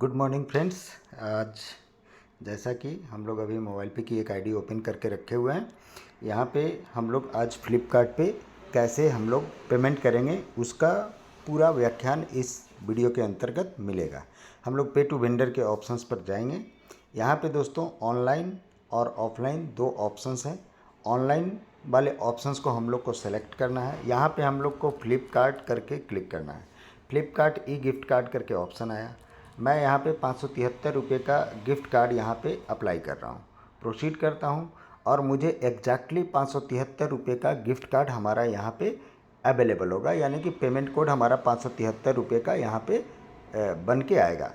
Good morning friends. आज जैसा कि हम लोग अभी मोबाइल पे की एक आईडी ओपन करके रखे हुए हैं, यहाँ पे हम लोग आज फ्लिपकार्ट पे कैसे हम लोग पेमेंट करेंगे उसका पूरा व्याख्यान इस वीडियो के अंतर्गत मिलेगा। हम लोग पे टू वेंडर के ऑप्शंस पर जाएंगे। यहाँ पे दोस्तों ऑनलाइन और ऑफलाइन दो ऑप्शंस हैं। ऑनलाइन वाले ऑप्शंस को हम लोग को सेलेक्ट करना है। यहाँ पे हम लोग को फ्लिपकार्ट करके क्लिक करना है। फ्लिपकार्ट ई गिफ्ट कार्ड करके ऑप्शन आया। मैं यहाँ पे 573 रुपये का गिफ्ट कार्ड यहाँ पे अप्लाई कर रहा हूँ। प्रोसीड करता हूँ और मुझे एग्जैक्टली 573 रुपये का गिफ्ट कार्ड हमारा यहाँ पे अवेलेबल होगा, यानी कि पेमेंट कोड हमारा 573 रुपये का यहाँ पे बन के आएगा।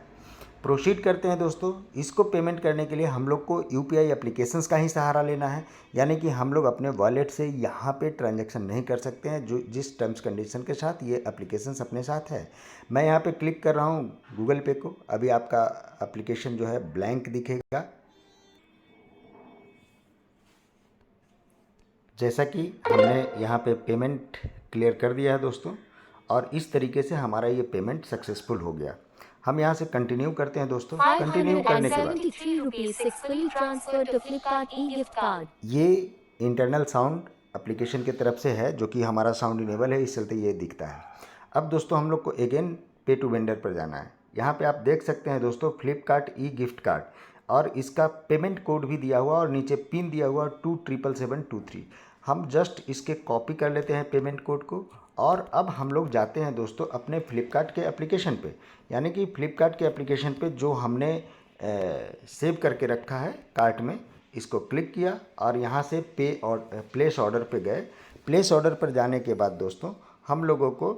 प्रोसीड करते हैं दोस्तों। इसको पेमेंट करने के लिए हम लोग को यूपीआई एप्लीकेशंस का ही सहारा लेना है, यानी कि हम लोग अपने वॉलेट से यहाँ पे ट्रांजैक्शन नहीं कर सकते हैं, जो जिस टर्म्स कंडीशन के साथ ये एप्लीकेशंस अपने साथ है। मैं यहाँ पे क्लिक कर रहा हूँ गूगल पे को। अभी आपका एप्लीकेशन जो है ब्लैंक दिखेगा। जैसा कि हमने यहाँ पे पेमेंट क्लियर कर दिया है दोस्तों, और इस तरीके से हमारा ये पेमेंट सक्सेसफुल हो गया। हम यहाँ से कंटिन्यू करते हैं दोस्तों। कंटिन्यू करने के बाद 573 rupees successfully transferred to Flipkart e-gift card. ये इंटरनल साउंड एप्लीकेशन की तरफ से है, जो कि हमारा साउंड इनेबल है, इस चलते ये दिखता है। अब दोस्तों हम लोग को अगेन पे टू वेंडर पर जाना है। यहाँ पे आप देख सकते हैं दोस्तों फ्लिपकार्ट ई गिफ्ट कार्ड, और इसका पेमेंट कोड भी दिया हुआ और नीचे पिन दिया हुआ 277723। हम जस्ट इसके कॉपी कर लेते हैं पेमेंट कोड को, और अब हम लोग जाते हैं दोस्तों अपने फ्लिपकार्ट के एप्लीकेशन पे, यानी कि फ्लिपकार्ट के एप्लीकेशन पे जो हमने सेव करके रखा है कार्ट में। इसको क्लिक किया और यहाँ से पे और प्लेस ऑर्डर पे गए। प्लेस ऑर्डर पर जाने के बाद दोस्तों हम लोगों को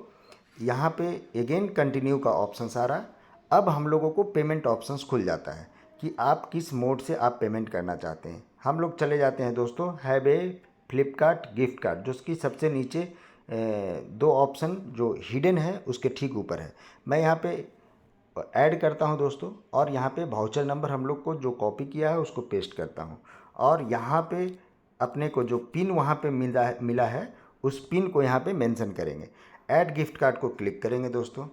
यहाँ पे अगेन कंटिन्यू का ऑप्शन आ रहा है। अब हम लोगों को पेमेंट ऑप्शंस खुल जाता है कि आप किस मोड से आप पेमेंट करना चाहते हैं। हम लोग चले जाते हैं दोस्तों have a Flipkart gift card, जो उसकी सबसे नीचे दो ऑप्शन जो हिडन है उसके ठीक ऊपर है। मैं यहाँ पे ऐड करता हूं दोस्तों, और यहाँ पे वाउचर नंबर हम लोग को जो कॉपी किया है उसको पेस्ट करता हूं, और यहाँ पे अपने को जो पिन वहाँ पे मिला है उस पिन को यहाँ पे मेंशन करेंगे। ऐड गिफ्ट कार्ड को क्लिक करेंगे दोस्तों।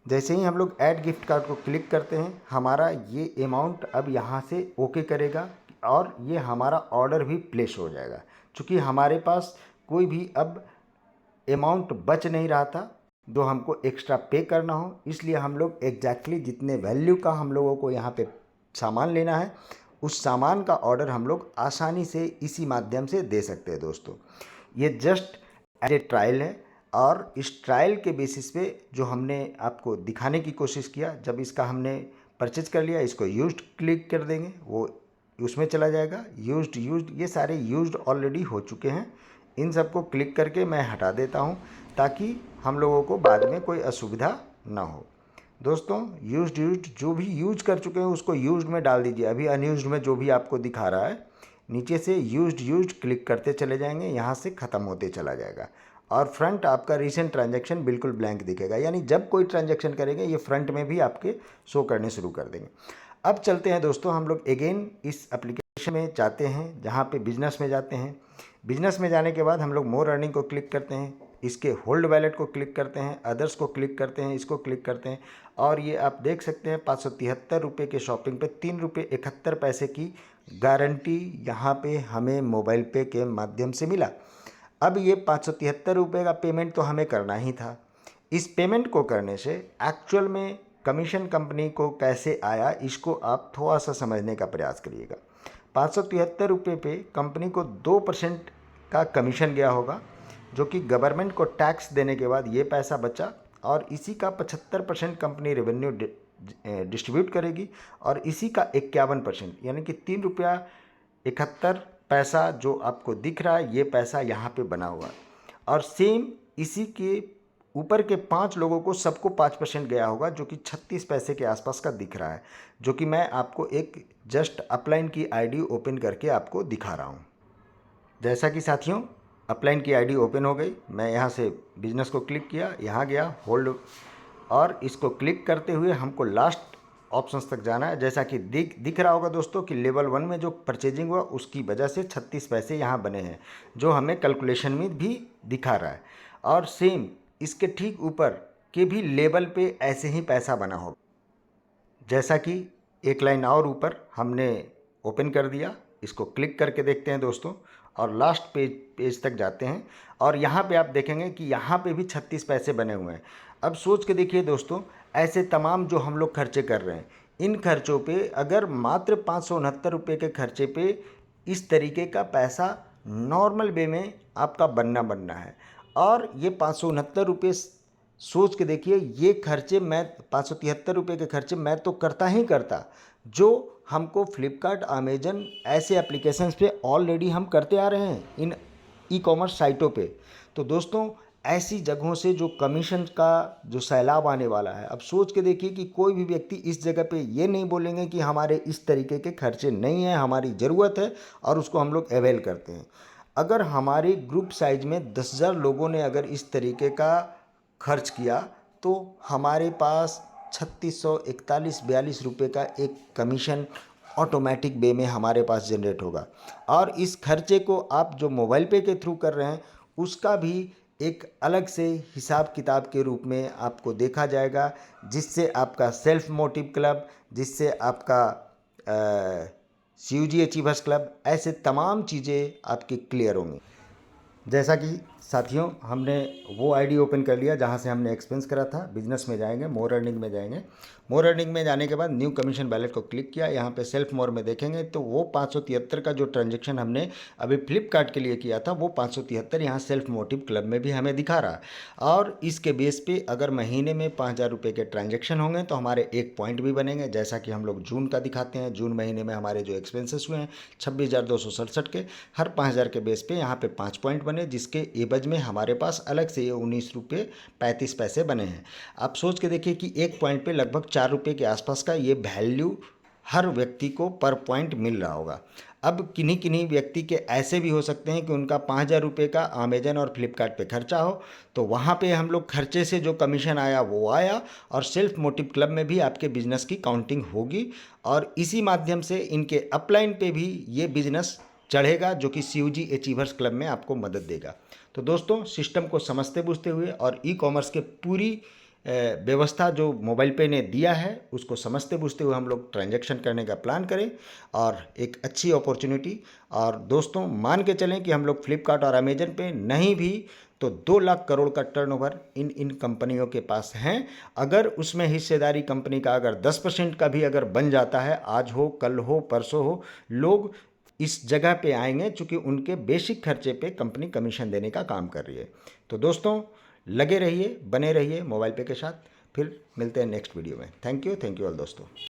जैसे ही हम लोग ऐड गिफ्ट कार्ड को क्लिक करते हैं, हमारा ये अमाउंट अब यहाँ से ओके करेगा और ये हमारा ऑर्डर भी प्लेस हो जाएगा। चूँकि हमारे पास कोई भी अब अमाउंट बच नहीं रहा था जो हमको एक्स्ट्रा पे करना हो, इसलिए हम लोग एग्जैक्टली जितने वैल्यू का हम लोगों को यहाँ पे सामान लेना है उस सामान का ऑर्डर हम लोग आसानी से इसी माध्यम से दे सकते हैं दोस्तों। ये जस्ट एज ए ट्रायल है, और इस ट्रायल के बेसिस पे जो हमने आपको दिखाने की कोशिश किया, जब इसका हमने परचेज कर लिया, इसको यूज्ड क्लिक कर देंगे, वो उसमें चला जाएगा। यूज्ड ये सारे यूज्ड ऑलरेडी हो चुके हैं। इन सबको क्लिक करके मैं हटा देता हूँ ताकि हम लोगों को बाद में कोई असुविधा ना हो। दोस्तों यूज्ड जो भी यूज कर चुके हैं उसको यूज्ड में डाल दीजिए। अभी अनयूज्ड में जो भी आपको दिखा रहा है, नीचे से यूज्ड क्लिक करते चले जाएंगे, यहाँ से ख़त्म होते चला जाएगा, और फ्रंट आपका रिसेंट ट्रांजैक्शन बिल्कुल ब्लैंक दिखेगा, यानी जब कोई ट्रांजैक्शन करेंगे ये फ्रंट में भी आपके शो करने शुरू कर देंगे। अब चलते हैं दोस्तों हम लोग अगेन इस एप्लीकेशन में जाते हैं, जहाँ पे बिजनेस में जाते हैं। बिजनेस में जाने के बाद हम लोग मोर अर्निंग को क्लिक करते हैं, इसके होल्ड वैलेट को क्लिक करते हैं, अदर्स को क्लिक करते हैं, इसको क्लिक करते हैं, और ये आप देख सकते हैं 573 रुपये के शॉपिंग पे 3 रुपये 71 पैसे की गारंटी यहाँ पे हमें मोबाइल पे के माध्यम से मिला। अब ये 573 रुपये का पेमेंट तो हमें करना ही था। इस पेमेंट को करने से एक्चुअल में कमीशन कंपनी को कैसे आया, इसको आप थोड़ा सा समझने का प्रयास करिएगा। 573 रुपये पे कंपनी को 2% का कमीशन गया होगा, जो कि गवर्नमेंट को टैक्स देने के बाद ये पैसा बचा, और इसी का 75% कंपनी रेवेन्यू डिस्ट्रीब्यूट करेगी, और इसी का 51% यानी कि 3 रुपया 71 पैसा जो आपको दिख रहा है, ये पैसा यहाँ पे बना हुआ है। और सेम इसी के ऊपर के 5 लोगों को सबको 5% गया होगा, जो कि 36 पैसे के आसपास का दिख रहा है, जो कि मैं आपको एक जस्ट अपलाइन की आईडी ओपन करके आपको दिखा रहा हूँ। जैसा कि साथियों अपलाइन की आईडी ओपन हो गई, मैं यहाँ से बिजनेस को क्लिक किया, यहाँ गया होल्ड, और इसको क्लिक करते हुए हमको लास्ट ऑप्शंस तक जाना है। जैसा कि दिख रहा होगा दोस्तों कि लेवल 1 में जो परचेजिंग हुआ उसकी वजह से 36 पैसे यहाँ बने हैं, जो हमें कैलकुलेशन में भी दिखा रहा है, और सेम इसके ठीक ऊपर के भी लेवल पे ऐसे ही पैसा बना होगा। जैसा कि एक लाइन और ऊपर हमने ओपन कर दिया, इसको क्लिक करके देखते हैं दोस्तों और लास्ट पेज तक जाते हैं और यहाँ पे आप देखेंगे कि यहाँ पे भी 36 पैसे बने हुए हैं। अब सोच के देखिए दोस्तों, ऐसे तमाम जो हम लोग खर्चे कर रहे हैं, इन खर्चों पे अगर मात्र 569 रुपये के खर्चे पे इस तरीके का पैसा नॉर्मल वे में आपका बनना है और ये 569 रुपये सोच के देखिए, ये खर्चे मैं 573 रुपये के खर्चे मैं तो करता ही करता, जो हमको फ्लिपकार्ट अमेजन ऐसे एप्लीकेशंस पे ऑलरेडी हम करते आ रहे हैं इन ई कॉमर्स साइटों पे। तो दोस्तों ऐसी जगहों से जो कमीशन का जो सैलाब आने वाला है, अब सोच के देखिए कि कोई भी व्यक्ति इस जगह पे ये नहीं बोलेंगे कि हमारे इस तरीके के खर्चे नहीं हैं, हमारी ज़रूरत है और उसको हम लोग अवेल करते हैं। अगर हमारे ग्रुप साइज में 10,000 लोगों ने अगर इस तरीके का खर्च किया तो हमारे पास 3641-42 रुपये का एक कमीशन ऑटोमेटिक वे में हमारे पास जनरेट होगा और इस खर्चे को आप जो मोबाइल पे के थ्रू कर रहे हैं उसका भी एक अलग से हिसाब किताब के रूप में आपको देखा जाएगा, जिससे आपका सेल्फ मोटिव क्लब, जिससे आपका CUG अचीवर्स क्लब, ऐसे तमाम चीज़ें आपकी क्लियर होंगी। जैसा कि साथियों हमने वो आईडी ओपन कर लिया जहाँ से हमने एक्सपेंस करा था। बिजनेस में जाएंगे, मोर अर्निंग में जाएंगे। मोर अर्निंग में जाने के बाद न्यू कमीशन बैलेट को क्लिक किया। यहाँ पे सेल्फ मोर में देखेंगे तो वो 573 का जो ट्रांजैक्शन हमने अभी फ्लिपकार्ट के लिए किया था वो 573 यहाँ सेल्फ मोटिव क्लब में भी हमें दिखा रहा है। और इसके बेस पे अगर महीने में 5,000 रुपये के ट्रांजेक्शन होंगे तो हमारे 1 पॉइंट भी बनेंगे, जैसा कि हम लोग जून का दिखाते हैं। जून महीने में हमारे जो एक्सपेंसेस हुए हैं 26,267 के, हर 5,000 के बेस पे यहाँ पे 5 पॉइंट बने, जिसके एवज में हमारे पास अलग से ये 19 रुपये 35 पैसे बने हैं। आप सोच के देखिए कि 1 पॉइंट पे लगभग 4 रुपये के आसपास का ये वैल्यू हर व्यक्ति को पर पॉइंट मिल रहा होगा। अब किन्हीं किन्हीं व्यक्ति के ऐसे भी हो सकते हैं कि उनका 5,000 रुपये का अमेजन और फ्लिपकार्ट पे खर्चा हो, तो वहाँ पे हम लोग खर्चे से जो कमीशन आया वो आया और सेल्फ मोटिव क्लब में भी आपके बिजनेस की काउंटिंग होगी और इसी माध्यम से इनके अपलाइन पे भी ये बिजनेस चढ़ेगा, जो कि CUG अचीवर्स क्लब में आपको मदद देगा। तो दोस्तों सिस्टम को समझते बूझते हुए और ई कॉमर्स के पूरी व्यवस्था जो मोबाइल पे ने दिया है उसको समझते बूझते हुए हम लोग ट्रांजैक्शन करने का प्लान करें और एक अच्छी अपॉर्चुनिटी। और दोस्तों मान के चलें कि हम लोग फ्लिपकार्ट और अमेजन पे नहीं भी तो 2 लाख करोड़ का टर्नओवर इन कंपनियों के पास हैं। अगर उसमें हिस्सेदारी कंपनी का अगर 10% का भी अगर बन जाता है, आज हो कल हो परसों हो, लोग इस जगह पे आएंगे चूँकि उनके बेसिक खर्चे पे कंपनी कमीशन देने का काम कर रही है। तो दोस्तों लगे रहिए, बने रहिए मोबाइल पे के साथ। फिर मिलते हैं नेक्स्ट वीडियो में। थैंक यू ऑल दोस्तों।